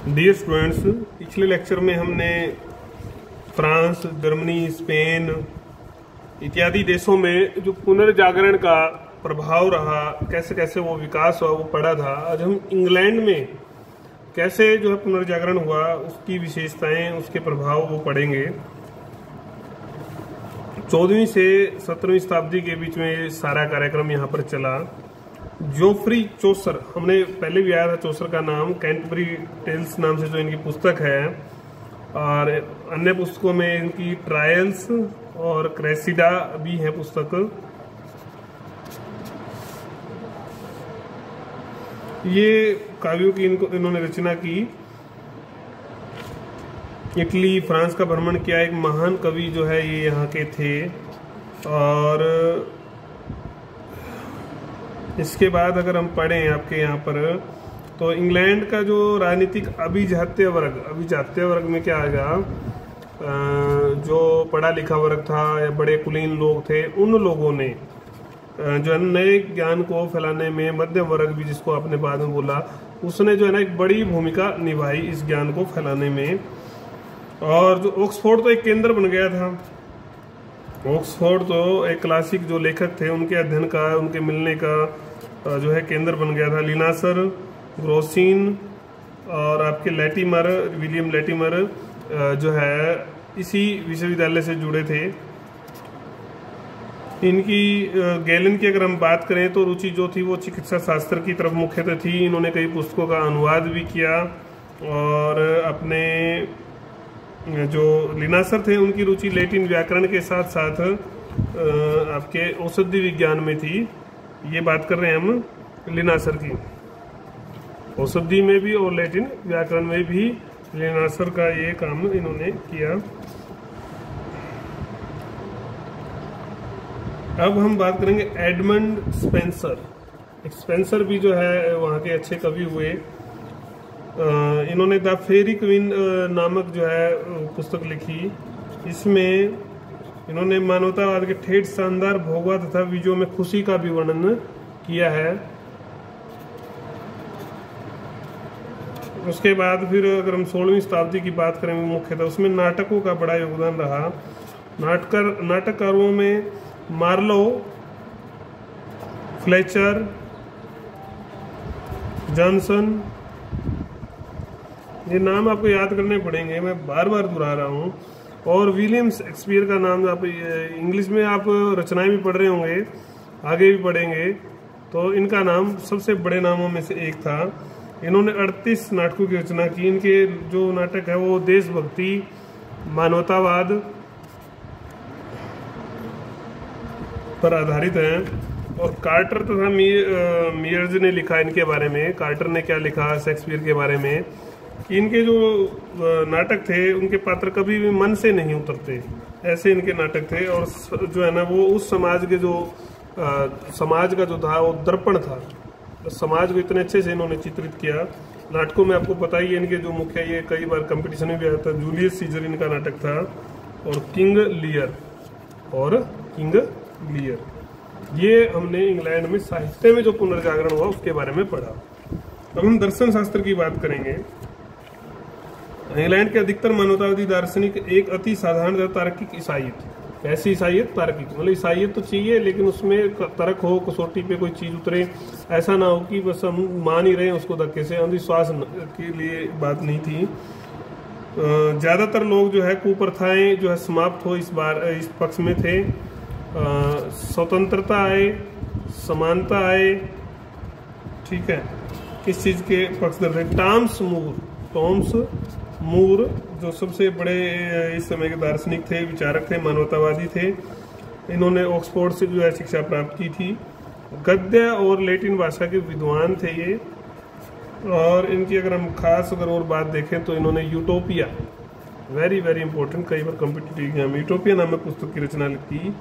Dear students, पिछले lecture में हमने फ्रांस, जर्मनी, स्पेन इत्यादि देशों में जो पुनर्जागरण का प्रभाव रहा, कैसे कैसे वो विकास हुआ, वो पढ़ा था। आज हम इंग्लैंड में कैसे जो है पुनर्जागरण हुआ, उसकी विशेषताएं, उसके प्रभाव वो पढ़ेंगे। 14वीं से 17वीं शताब्दी के बीच में ये सारा कार्यक्रम यहाँ पर चला। जोफ्री चौसर, हमने पहले भी आया था चौसर का नाम, कैंटरबरी टेल्स नाम से जो इनकी पुस्तक है, और अन्य पुस्तकों में इनकी ट्रायल्स और क्रेसिडा भी है पुस्तक। ये काव्यों की इन्होंने रचना की। इटली, फ्रांस का भ्रमण किया। एक महान कवि जो है ये यहाँ के थे। और इसके बाद अगर हम पढ़ें आपके यहाँ पर, तो इंग्लैंड का जो राजनीतिक अभिजात्य वर्ग में क्या आएगा, जो पढ़ा लिखा वर्ग था या बड़े कुलीन लोग थे, उन लोगों ने जो है नए ज्ञान को फैलाने में, मध्यम वर्ग भी जिसको आपने बाद में बोला, उसने जो है ना एक बड़ी भूमिका निभाई इस ज्ञान को फैलाने में। और जो ऑक्सफोर्ड तो एक केंद्र बन गया था। ऑक्सफोर्ड तो एक क्लासिक जो लेखक थे उनके अध्ययन का, उनके मिलने का जो है केंद्र बन गया था। लिनासर, ग्रोसिन और आपके लैटिमर, विलियम लैटिमर जो है इसी विश्वविद्यालय से जुड़े थे। इनकी गैलन की अगर हम बात करें तो रुचि जो थी वो चिकित्सा शास्त्र की तरफ मुख्यतः थी। इन्होंने कई पुस्तकों का अनुवाद भी किया। और अपने जो लिनासर थे उनकी रुचि लैटिन व्याकरण के साथ साथ आपके औषधि विज्ञान में थी। ये बात कर रहे हैं हम लिनासर की। औषधि में भी और लैटिन व्याकरण में भी लिनासर का ये काम इन्होंने किया। अब हम बात करेंगे एडमंड स्पेंसर। स्पेंसर भी जो है वहाँ के अच्छे कवि हुए। इन्होंने द फेरी क्वीन नामक जो है पुस्तक लिखी। इसमें इन्होंने मानवतावाद के ठेठ शानदार भोगवा तथा विजयों में खुशी का भी वर्णन किया है। उसके बाद फिर अगर हम 16वीं शताब्दी की बात करें मुख्यतः, उसमें नाटकों का बड़ा योगदान रहा। नाटककारों में मार्लो, फ्लेचर, जॉनसन, ये नाम आपको याद करने पड़ेंगे, मैं बार बार दोहरा रहा हूँ। और विलियम शेक्सपियर का नाम, आप इंग्लिश में आप रचनाएं भी पढ़ रहे होंगे, आगे भी पढ़ेंगे, तो इनका नाम सबसे बड़े नामों में से एक था। इन्होंने 38 नाटकों की रचना की। इनके जो नाटक है वो देशभक्ति, मानवतावाद पर आधारित हैं। और कार्टर तथा मीयर्स ने लिखा इनके बारे में। कार्टर ने क्या लिखा शेक्सपियर के बारे में, कि इनके जो नाटक थे उनके पात्र कभी भी मन से नहीं उतरते, ऐसे इनके नाटक थे। और जो है ना वो उस समाज के जो समाज का जो था वो दर्पण था। समाज को इतने अच्छे से इन्होंने चित्रित किया। नाटकों में आपको पता ही है इनके जो मुख्य, ये कई बार कंपटीशन में भी आया था। जूलियस सीजर इनका नाटक था, और किंग लियर। ये हमने इंग्लैंड में साहित्य में जो पुनर्जागरण हुआ उसके बारे में पढ़ा। अब हम दर्शन शास्त्र की बात करेंगे। इंग्लैंड के अधिकतर मानवतावादी दार्शनिक एक अति साधारण तार्किक ईसाईयत, ऐसी ईसाईयत तार्किक, मतलब ईसाईयत तो चाहिए लेकिन उसमें तर्क हो, कसौटी पे कोई चीज उतरे। ऐसा ना हो कि बस हम मान ही रहे हैं उसको धक्के से। अंधविश्वास के लिए बात नहीं थी। ज्यादातर लोग जो है कुप्रथाएं जो है समाप्त हो, इस पक्ष में थे। स्वतंत्रता आए, समानता आए, ठीक है, इस चीज के पक्षधर थे। टॉम्स मूर जो सबसे बड़े इस समय के दार्शनिक थे, विचारक थे, मानवतावादी थे। इन्होंने ऑक्सफोर्ड से जो है शिक्षा प्राप्त की थी। गद्य और लैटिन भाषा के विद्वान थे ये। और इनकी अगर हम खास और बात देखें तो इन्होंने यूटोपिया, वेरी वेरी इंपॉर्टेंट, कई बार कॉम्पिटिटिव एग्जाम में, यूटोपिया नामक पुस्तक की रचना की।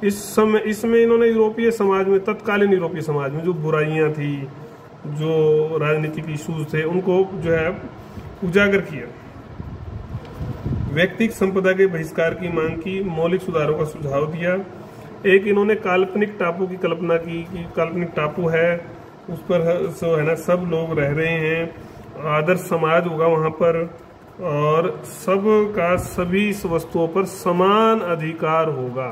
इसमें इन्होंने यूरोपीय समाज में, तत्कालीन यूरोपीय समाज में जो बुराइयां थी, जो राजनीतिक इश्यूज थे, उनको जो है उजागर किया। व्यक्तिगत संपदा के बहिष्कार की मांग की, मौलिक सुधारों का सुझाव दिया। एक इन्होंने काल्पनिक टापू की कल्पना की कि काल्पनिक टापू है, उस पर जो है ना सब लोग रह रहे हैं आदर्श समाज होगा वहाँ पर, और सब का सभी वस्तुओं पर समान अधिकार होगा।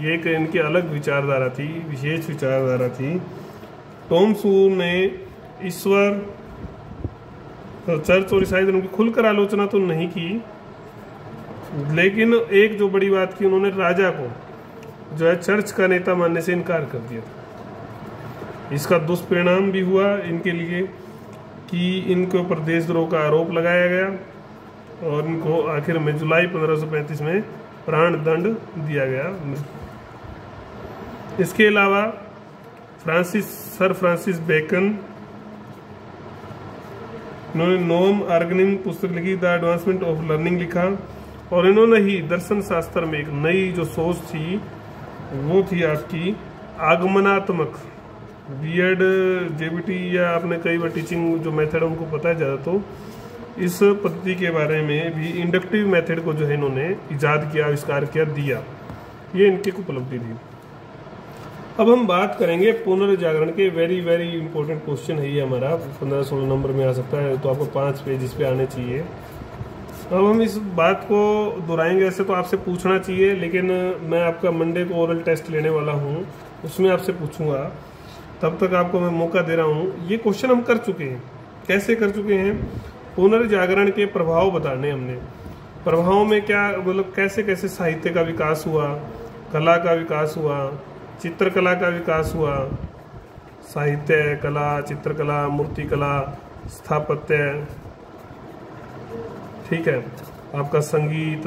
ये एक इनकी अलग विचारधारा थी, विशेष विचारधारा थी। टॉम सूर ने ईश्वर, तो चर्च और ईसाई धर्म की खुलकर आलोचना तो नहीं की, लेकिन एक जो बड़ी बात की, उन्होंने राजा को जो है चर्च का नेता मानने से इनकार कर दिया था। इसका दुष्परिणाम भी हुआ इनके लिए कि इनके ऊपर देशद्रोह का आरोप लगाया गया और इनको आखिर में जुलाई 1535 में प्राण दंड दिया गया। इसके अलावा सर फ्रांसिस बेकन, इन्होंने नोम ऑर्गेनिम पुस्तक लिखी, द एडवांसमेंट ऑफ लर्निंग लिखा, और इन्होंने ही दर्शन शास्त्र में एक नई जो सोच थी वो थी आपकी आगमनात्मक। बीएड जेबीटी या आपने कई बार टीचिंग जो मेथड उनको पता है ज़्यादा, तो इस पद्धति के बारे में भी इंडक्टिव मेथड को जो है इन्होंने इजाद किया, आविष्कार किया, दिया। ये इनकी उपलब्धि थी। अब हम बात करेंगे पुनर्जागरण के। वेरी वेरी इंपॉर्टेंट क्वेश्चन है ये हमारा, 15-16 नंबर में आ सकता है, तो आपको 5 पेज इस पे आने चाहिए। अब हम इस बात को दोहराएंगे। ऐसे तो आपसे पूछना चाहिए, लेकिन मैं आपका मंडे को ओरल टेस्ट लेने वाला हूँ, उसमें आपसे पूछूंगा, तब तक आपको मैं मौका दे रहा हूँ। ये क्वेश्चन हम कर चुके हैं। कैसे कर चुके हैं? पुनर्जागरण के प्रभाव बताने हमने। प्रभाव में क्या मतलब कैसे कैसे साहित्य का विकास हुआ, कला का विकास हुआ, चित्रकला का विकास हुआ, साहित्य, कला, चित्रकला, मूर्तिकला, स्थापत्य, ठीक है, आपका संगीत,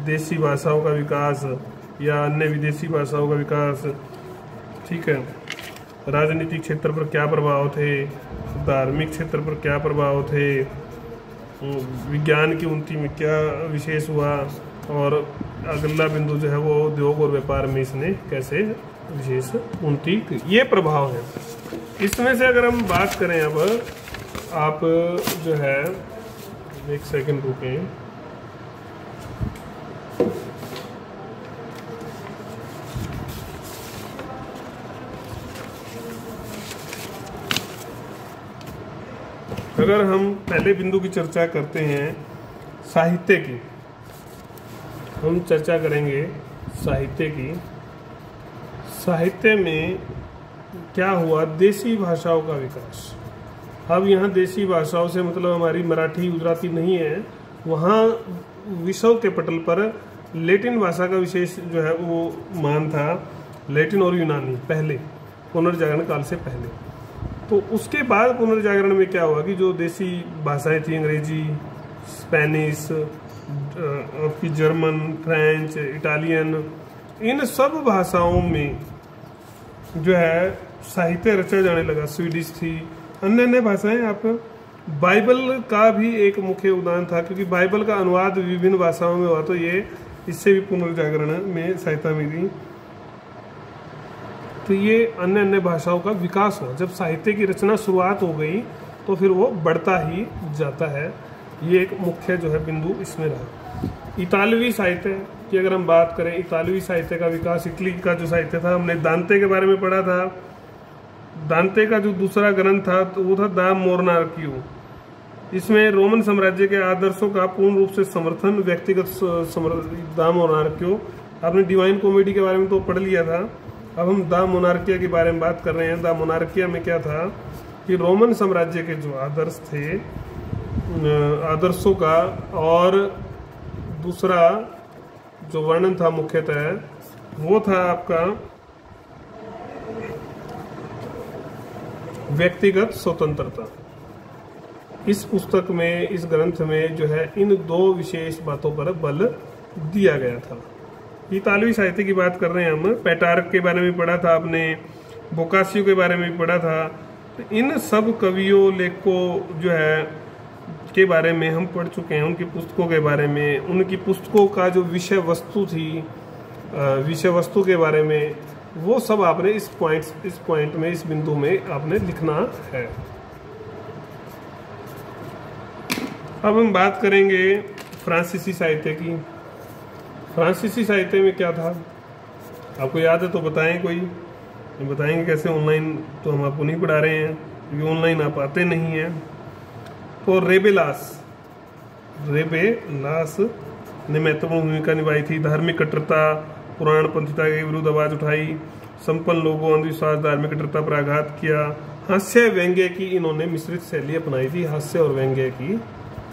देसी भाषाओं का विकास या अन्य विदेशी भाषाओं का विकास, ठीक है, राजनीतिक क्षेत्र पर क्या प्रभाव थे, धार्मिक क्षेत्र पर क्या प्रभाव थे, विज्ञान की उन्नति में क्या विशेष हुआ, और अगला बिंदु जो है वो उद्योग और व्यापार में इसने कैसे विशेष उन्नति की। ये प्रभाव है। इसमें से अगर हम बात करें, अब आप जो है एक सेकंड रुकें, अगर हम पहले बिंदु की चर्चा करते हैं साहित्य की, हम चर्चा करेंगे साहित्य की। साहित्य में क्या हुआ? देसी भाषाओं का विकास। अब यहाँ देसी भाषाओं से मतलब हमारी मराठी, गुजराती नहीं है, वहाँ विश्व के पटल पर लैटिन भाषा का विशेष जो है वो मान था, लैटिन और यूनानी पहले, पुनर्जागरण काल से पहले। तो उसके बाद पुनर्जागरण में क्या हुआ कि जो देसी भाषाएं थी, अंग्रेजी, स्पेनिश, आपकी जर्मन, फ्रेंच, इटालियन, इन सब भाषाओं में जो है साहित्य रचा जाने लगा। स्वीडिश थी, अन्य अन्य भाषाएं। आप बाइबल का भी एक मुख्य उदाहरण था, क्योंकि बाइबल का अनुवाद विभिन्न भाषाओं में हुआ, तो ये इससे भी पुनर्जागरण में सहायता मिली। तो ये अन्य अन्य भाषाओं का विकास हुआ। जब साहित्य की रचना शुरुआत हो गई तो फिर वो बढ़ता ही जाता है। ये एक मुख्य जो है बिंदु इसमें रहा। इतालवी साहित्य की अगर हम बात करें, इतालवी साहित्य का विकास, इटली का जो साहित्य था, हमने दांते के बारे में पढ़ा था। दांते का जो दूसरा ग्रंथ था तो वो था दा मोनार्कियो। इसमें रोमन साम्राज्य के आदर्शों का पूर्ण रूप से समर्थन, व्यक्तिगत दा मोनार्कियो। आपने डिवाइन कॉमेडी के बारे में तो पढ़ लिया था। अब हम दा मोनार्किया के बारे में बात कर रहे हैं। दा मोनार्किया में क्या था कि रोमन साम्राज्य के जो आदर्श थे, आदर्शों का, और दूसरा जो वर्णन था मुख्यतः वो था आपका व्यक्तिगत स्वतंत्रता। इस पुस्तक में, इस ग्रंथ में जो है इन दो विशेष बातों पर बल दिया गया था। इतालवी साहित्य की बात कर रहे हैं हम। पेटार्क के बारे में पढ़ा था आपने, बोकासियो के बारे में पढ़ा था। तो इन सब कवियों, लेखकों जो है के बारे में हम पढ़ चुके हैं, उनकी पुस्तकों के बारे में, उनकी पुस्तकों का जो विषय वस्तु थी, विषय वस्तु के बारे में, वो सब आपने इस पॉइंट में, इस बिंदु में आपने लिखना है। अब हम बात करेंगे फ्रांसीसी साहित्य की। फ्रांसीसी साहित्य में क्या था आपको याद है तो बताएं। कोई बताएंगे कैसे? ऑनलाइन तो हम आपको नहीं पढ़ा रहे हैं, क्योंकि ऑनलाइन आप आते नहीं हैं। और रेबेलास ने महत्वपूर्ण भूमिका निभाई थी। धार्मिक कट्टरता, पुराणपंथिता के विरुद्ध आवाज उठाई, संपन्न लोगों, अंधविश्वास, धार्मिक कट्टरता पर आघात किया। हास्य व्यंग्य की इन्होंने मिश्रित शैली अपनाई थी। हास्य और व्यंग्य की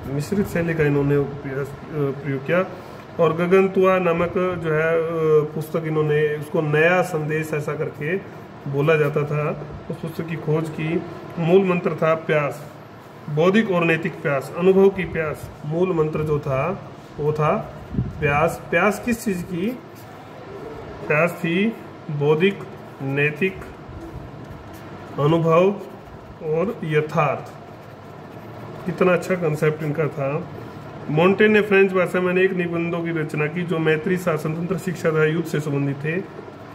मिश्रित शैली का इन्होंने प्रयोग किया। और गगनतुआ नामक जो है पुस्तक, इन्होंने उसको नया संदेश ऐसा करके बोला जाता था, उस पुस्तक की खोज की। मूल मंत्र था प्यास, बौद्धिक और नैतिक प्यास, अनुभव की प्यास। मूल मंत्र जो था वो था प्यास। प्यास किस चीज की? प्यास थी बौद्धिक, नैतिक, अनुभव और यथार्थ। कितना अच्छा कंसेप्ट इनका था। मोंटेन ने फ्रेंच भाषा में अनेक निबंधों की रचना की जो मैत्री, शासन तंत्र, शिक्षा तथा युद्ध से संबंधित थे।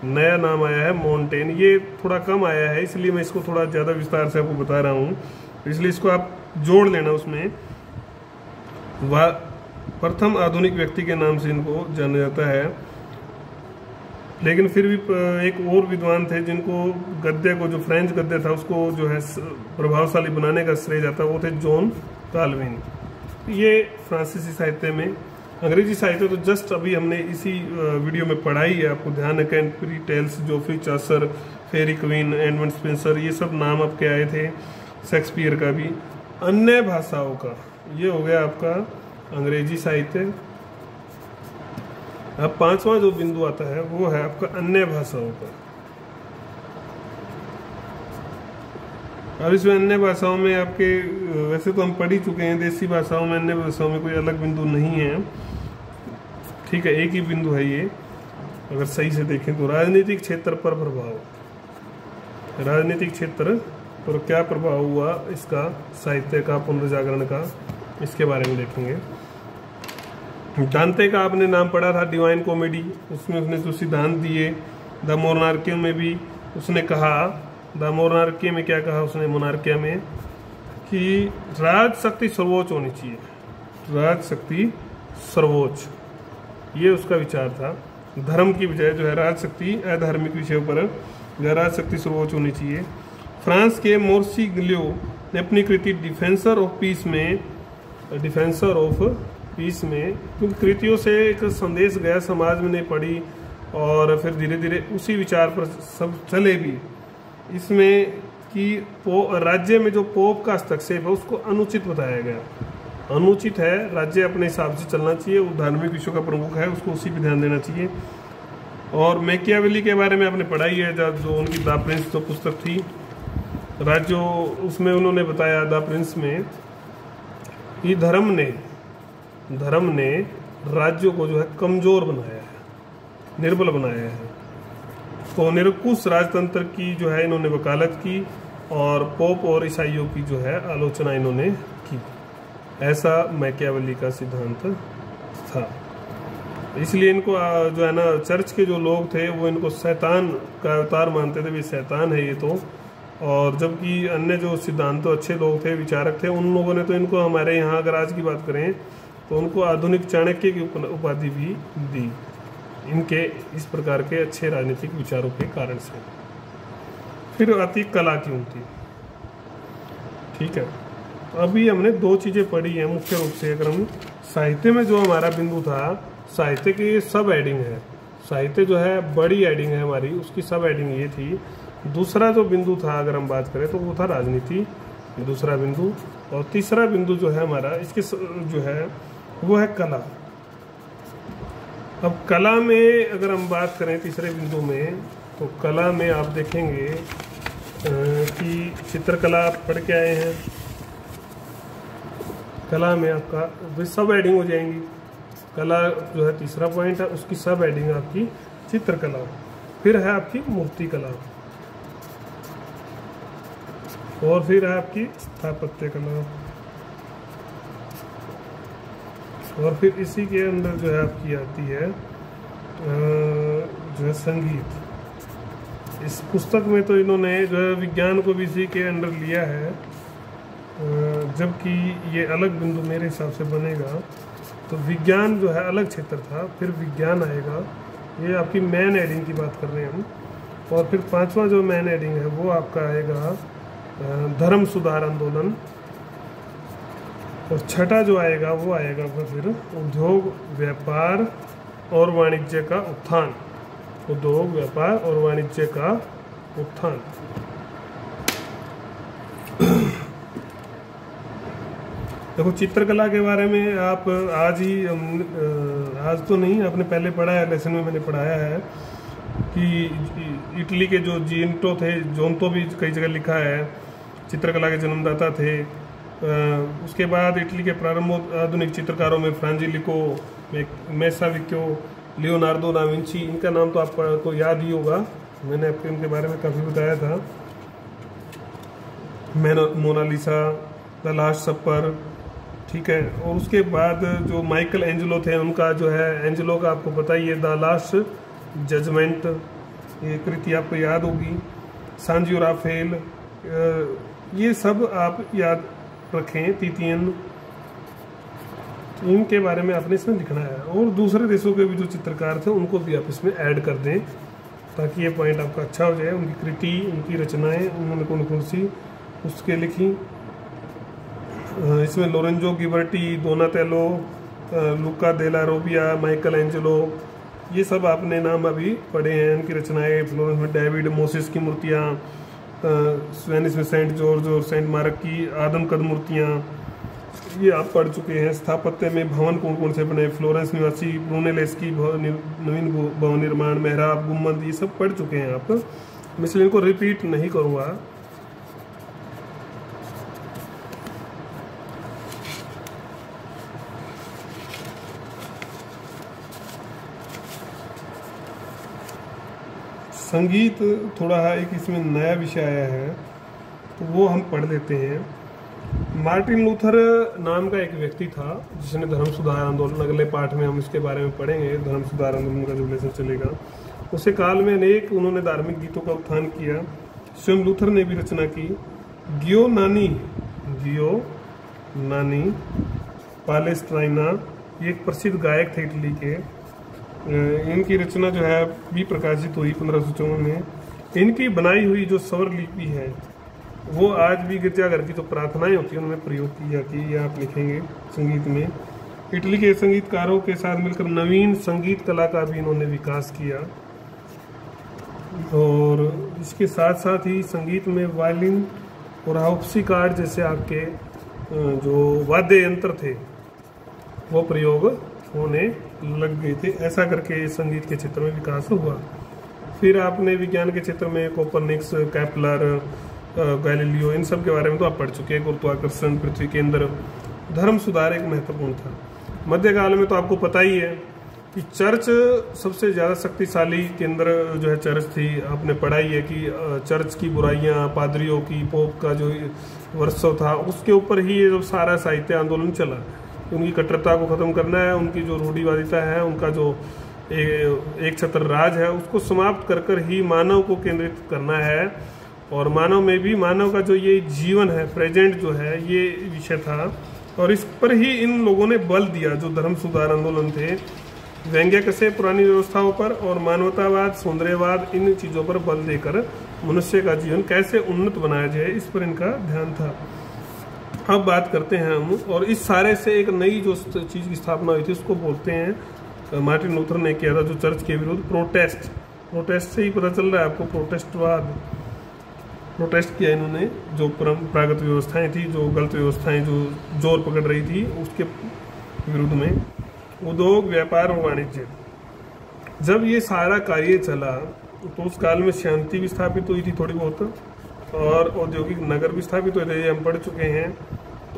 नया नाम आया है मोंटेन। ये थोड़ा कम आया है, इसलिए मैं इसको थोड़ा ज़्यादा विस्तार से आपको बता रहा हूँ, इसलिए इसको आप जोड़ लेना उसमें। वह प्रथम आधुनिक व्यक्ति के नाम से इनको जाना जाता है। लेकिन फिर भी एक और विद्वान थे जिनको गद्य को, जो फ्रेंच गद्य था उसको जो है प्रभावशाली बनाने का श्रेय जाता है, वो थे जॉन काल्विन। ये फ्रांसीसी साहित्य में। अंग्रेजी साहित्य तो जस्ट अभी हमने इसी वीडियो में पढ़ाई है, आपको ध्यान है। कैंटरबरी टेल्स, जोफ्री चासर, फेरी क्वीन, एडमंड स्पेंसर, ये सब नाम आपके आए थे। शेक्सपियर का भी। अन्य भाषाओं का ये हो गया आपका अंग्रेजी साहित्य। अब पांचवा जो बिंदु आता है वो है आपका अन्य भाषाओं का। अब इसमें अन्य भाषाओं में आपके, वैसे तो हम पढ़ ही चुके हैं, देसी भाषाओं में, अन्य भाषाओं में कोई अलग बिंदु नहीं है, ठीक है, एक ही बिंदु है ये। अगर सही से देखें तो राजनीतिक क्षेत्र पर प्रभाव। राजनीतिक क्षेत्र पर क्या प्रभाव हुआ इसका, साहित्य का, पुनर्जागरण का, इसके बारे में देखेंगे। दांते का आपने नाम पढ़ा था, डिवाइन कॉमेडी, उसमें उसने जो सिद्धांत दिए। द मोनार्किया में भी उसने कहा, द मोनार्किया में क्या कहा उसने, मोनार्किया में, कि राज शक्ति सर्वोच्च होनी चाहिए। राज शक्ति सर्वोच्च, ये उसका विचार था। धर्म की बजाय जो है राज शक्ति अधार्मिक विषयों पर राज शक्ति सर्वोच्च होनी चाहिए। फ्रांस के मोर्सी ग्लियो ने अपनी कृति डिफेंसर ऑफ पीस में, क्योंकि कृतियों से एक संदेश गया समाज में, नहीं पड़ी और फिर धीरे धीरे उसी विचार पर सब चले भी। इसमें कि राज्य में जो पोप का हस्तक्षेप है उसको अनुचित बताया गया। अनुचित है, राज्य अपने हिसाब से चलना चाहिए, वो धार्मिक विषयों का प्रमुख है, उसको उसी पर ध्यान देना चाहिए। और मैकियावेली के बारे में आपने पढ़ाई है, जो उनकी द प्रिंस जो पुस्तक थी, राज्य, उसमें उन्होंने बताया द प्रिंस में कि धर्म ने राज्यों को जो है कमजोर बनाया है, निर्बल बनाया है। तो निरंकुश राजतंत्र की जो है इन्होंने वकालत की और पोप और ईसाइयों की जो है आलोचना इन्होंने की। ऐसा मैकियावेली का सिद्धांत था। इसलिए इनको जो है ना, चर्च के जो लोग थे वो इनको शैतान का अवतार मानते थे, भी शैतान है ये तो। और जबकि अन्य जो सिद्धांत अच्छे लोग थे, विचारक थे, उन लोगों ने तो इनको, हमारे यहाँ अगर आज की बात करें तो उनको आधुनिक चाणक्य की उपाधि भी दी, इनके इस प्रकार के अच्छे राजनीतिक विचारों के कारण से। फिर आती कला की उन्नति, ठीक है। अभी हमने दो चीज़ें पढ़ी हैं मुख्य रूप से। अगर हम साहित्य में जो हमारा बिंदु था, साहित्य की सब हेडिंग है, साहित्य जो है बड़ी हेडिंग है हमारी, उसकी सब हेडिंग ये थी। दूसरा जो बिंदु था अगर हम बात करें तो वो था राजनीति, दूसरा बिंदु। और तीसरा बिंदु जो है हमारा, इसके जो है वो है कला। अब कला में अगर हम बात करें तीसरे बिंदु में, तो कला में आप देखेंगे कि चित्रकला आप पढ़ के आए हैं। कला में आपका सब हेडिंग हो जाएंगी। कला जो है तीसरा पॉइंट है, उसकी सब हेडिंग आपकी चित्रकला। फिर है आपकी मूर्ति कला, और फिर है आपकी स्थापत्य कला, और फिर इसी के अंदर जो है आपकी आती है जो है संगीत। इस पुस्तक में तो इन्होंने जो है विज्ञान को भी इसी के अंदर लिया है, जबकि ये अलग बिंदु मेरे हिसाब से बनेगा। तो विज्ञान जो है अलग क्षेत्र था, फिर विज्ञान आएगा। ये आपकी मैन हेडिंग की बात कर रहे हैं हम। और फिर पांचवा जो मैन हेडिंग है वो आपका आएगा धर्म सुधार आंदोलन, और छठा जो आएगा वो आएगा फिर उद्योग व्यापार और वाणिज्य का उत्थान। उद्योग व्यापार और वाणिज्य का उत्थान। देखो चित्रकला के बारे में आप आज तो नहीं, आपने पहले पढ़ा है, लेसन में मैंने पढ़ाया है कि इटली के जो जिएंटो थे, जोंतो भी कई जगह लिखा है, चित्रकला के जन्मदाता थे। उसके बाद इटली के प्रारंभ आधुनिक चित्रकारों में फ्रांजिलिको, मैसाविक्यो, लियोनार्डो दा विंची, इनका नाम तो आपको याद ही होगा, मैंने आपको इनके बारे में काफ़ी बताया था। मोनालिसा, द लास्ट सपर, ठीक है। और उसके बाद जो माइकल एंजेलो थे, उनका जो है, एंजेलो का आपको पता ही है, द लास्ट जजमेंट, ये कृति आपको याद होगी। सांजियो राफेल, ये सब आप याद रखें। तितियन, इनके बारे में आपने इसमें लिखना है। और दूसरे देशों के भी जो चित्रकार थे उनको भी आप इसमें ऐड कर दें, ताकि ये पॉइंट आपका अच्छा हो जाए। उनकी कृति, उनकी रचनाएं, उन्होंने कौन कौन सी उसके लिखी। इसमें लोरेंजो गिबर्टी, डोनाटेलो, लुका देला रोबिया, माइकल एंजेलो, ये सब आपने नाम अभी पढ़े हैं। इनकी रचनाएं फ्लोरेंस में डेविड मोसेस की मूर्तियाँ, स्वेनिस में सेंट जॉर्ज और सेंट मार्क की आदमकद मूर्तियाँ, ये आप पढ़ चुके हैं। स्थापत्य में भवन कौन कौन से बने, फ्लोरेंस निवासी ब्रूनेलेस्की नवीन भवन निर्माण, मेहराब, गुम्बद, ये सब पढ़ चुके हैं आप, मैं इसलिए इनको रिपीट नहीं करूँगा। संगीत थोड़ा एक इसमें नया विषय आया है, तो वो हम पढ़ लेते हैं। मार्टिन लूथर नाम का एक व्यक्ति था जिसने धर्म सुधार आंदोलन, अगले पाठ में हम इसके बारे में पढ़ेंगे, धर्म सुधार आंदोलन का जो लेसन चलेगा, उसे काल में अनेक उन्होंने धार्मिक गीतों का उत्थान किया। स्वयं लूथर ने भी रचना की। गियो नानी पालेस्ट्राइना, ये एक प्रसिद्ध गायक थे इटली के। इनकी रचना जो है भी प्रकाशित हुई 1554 में। इनकी बनाई हुई जो स्वर लिपि है वो आज भी गिरजाघर की जो प्रार्थनाएं होती हैं उनमें प्रयोग किया कि ये आप लिखेंगे संगीत में। इटली के संगीतकारों के साथ मिलकर नवीन संगीत कला का भी इन्होंने विकास किया। और इसके साथ साथ ही संगीत में वायलिन और हाउप्सिकार्ड जैसे आपके जो वाद्य यंत्र थे वो प्रयोग होने लग गए थे। ऐसा करके संगीत के क्षेत्र में विकास हुआ। फिर आपने विज्ञान के क्षेत्र में कोपरनिक्स, कैपलर, गैलीलियो, इन सब के बारे में तो आप पढ़ चुके हैं। गुरुत्वाकर्षण, पृथ्वी केंद्र, धर्म सुधार एक महत्वपूर्ण था। मध्यकाल में तो आपको पता ही है कि चर्च सबसे ज़्यादा शक्तिशाली केंद्र जो है चर्च थी। आपने पढ़ाई है कि चर्च की बुराइयां, पादरियों की, पोप का जो वर्षव था, उसके ऊपर ही ये जो सारा साहित्य आंदोलन चला। उनकी कट्टरता को ख़त्म करना है, उनकी जो रूढ़िवादिता है, उनका जो एक छत्र राज है, उसको समाप्त कर कर ही मानव को केंद्रित करना है। और मानव में भी मानव का जो ये जीवन है, प्रेजेंट जो है, ये विषय था। और इस पर ही इन लोगों ने बल दिया जो धर्म सुधार आंदोलन थे। व्यंग्य कैसे पुरानी व्यवस्थाओं पर और मानवतावाद, सौंदर्यवाद, इन चीज़ों पर बल देकर मनुष्य का जीवन कैसे उन्नत बनाया जाए, इस पर इनका ध्यान था। अब बात करते हैं हम, और इस सारे से एक नई जो चीज़ की स्थापना हुई थी उसको बोलते हैं, मार्टिन लूथर ने किया था जो चर्च के विरुद्ध प्रोटेस्ट। प्रोटेस्ट से ही पता चल रहा है आपको, प्रोटेस्टवाद। प्रोटेस्ट किया इन्होंने, जो परंपरागत व्यवस्थाएं थी, जो गलत व्यवस्थाएं जो जोर पकड़ रही थी, उसके विरुद्ध में। उद्योग, व्यापार और वाणिज्य, जब ये सारा कार्य चला तो उस काल में शांति भी स्थापित हुई थी थोड़ी बहुत, और औद्योगिक नगर भी स्थापित हुए थे, ये हम पढ़ चुके हैं।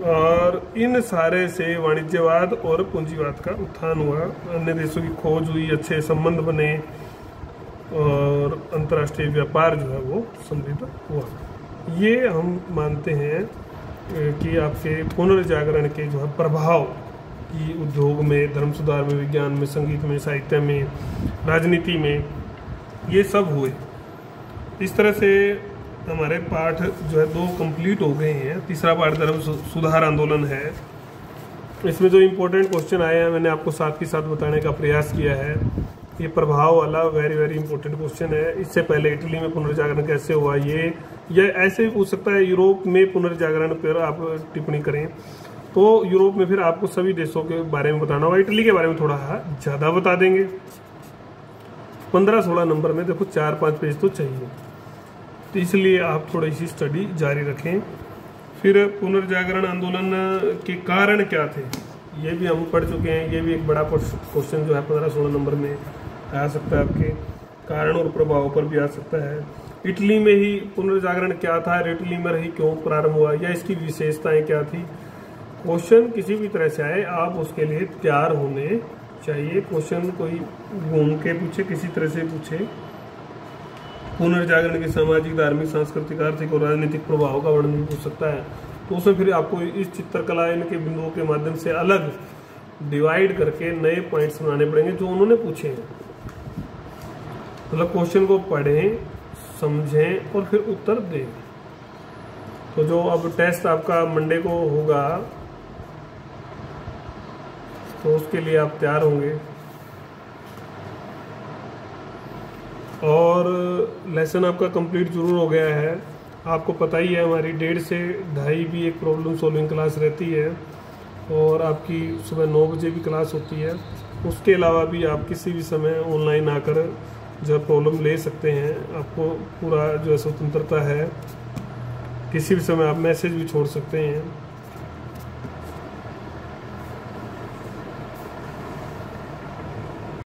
और इन सारे से वाणिज्यवाद और पूंजीवाद का उत्थान हुआ। अन्य देशों की खोज हुई, अच्छे संबंध बने, और अंतर्राष्ट्रीय व्यापार जो है वो समृद्ध हुआ। ये हम मानते हैं कि आपके पुनर्जागरण के जो है प्रभाव की उद्योग में, धर्म सुधार में, विज्ञान में, संगीत में, साहित्य में, राजनीति में, ये सब हुए। इस तरह से हमारे पाठ जो है 2 कंप्लीट हो गए हैं। तीसरा पाठ धर्म सुधार आंदोलन है। इसमें जो इम्पोर्टेंट क्वेश्चन आए हैं मैंने आपको साथ ही साथ बताने का प्रयास किया है। ये प्रभाव वाला वेरी इंपॉर्टेंट क्वेश्चन है। इससे पहले इटली में पुनर्जागरण कैसे हुआ, ये या ऐसे भी पूछ सकता है यूरोप में पुनर्जागरण पर आप टिप्पणी करें। तो यूरोप में फिर आपको सभी देशों के बारे में बताना होगा। इटली के बारे में थोड़ा ज़्यादा बता देंगे। 15-16 नंबर में देखो 4-5 पेज तो चाहिए, तो इसलिए आप थोड़ी सी स्टडी जारी रखें। फिर पुनर्जागरण आंदोलन के कारण क्या थे, ये भी हम पढ़ चुके हैं। ये भी एक बड़ा क्वेश्चन जो है 15-16 नंबर में आ सकता है, आपके कारण और प्रभाव पर भी आ सकता है। इटली में ही पुनर्जागरण क्या था, इटली में ही क्यों प्रारंभ हुआ, या इसकी विशेषताएं क्या थी। क्वेश्चन किसी भी तरह से आए, आप उसके लिए तैयार होने चाहिए। क्वेश्चन कोई घूम के पूछे, किसी तरह से पूछे, पुनर्जागरण के सामाजिक, धार्मिक, सांस्कृतिक, आर्थिक और राजनीतिक प्रभाव का वर्णन पूछ सकता है, तो उसमें फिर आपको इस चित्रकला इनके बिंदुओं के माध्यम से अलग डिवाइड करके नए पॉइंट्स बनाने पड़ेंगे जो उन्होंने पूछे हैं। मतलब क्वेश्चन को पढ़ें, समझें और फिर उत्तर दें। तो जो अब टेस्ट आपका मंडे को होगा, तो उसके लिए आप तैयार होंगे। और लेसन आपका कंप्लीट जरूर हो गया है। आपको पता ही है हमारी 1:30 से 2:30 भी एक प्रॉब्लम सॉल्विंग क्लास रहती है, और आपकी सुबह 9 बजे भी क्लास होती है। उसके अलावा भी आप किसी भी समय ऑनलाइन आकर जो प्रॉब्लम ले सकते हैं। आपको पूरा जो है स्वतंत्रता है, किसी भी समय आप मैसेज भी छोड़ सकते हैं।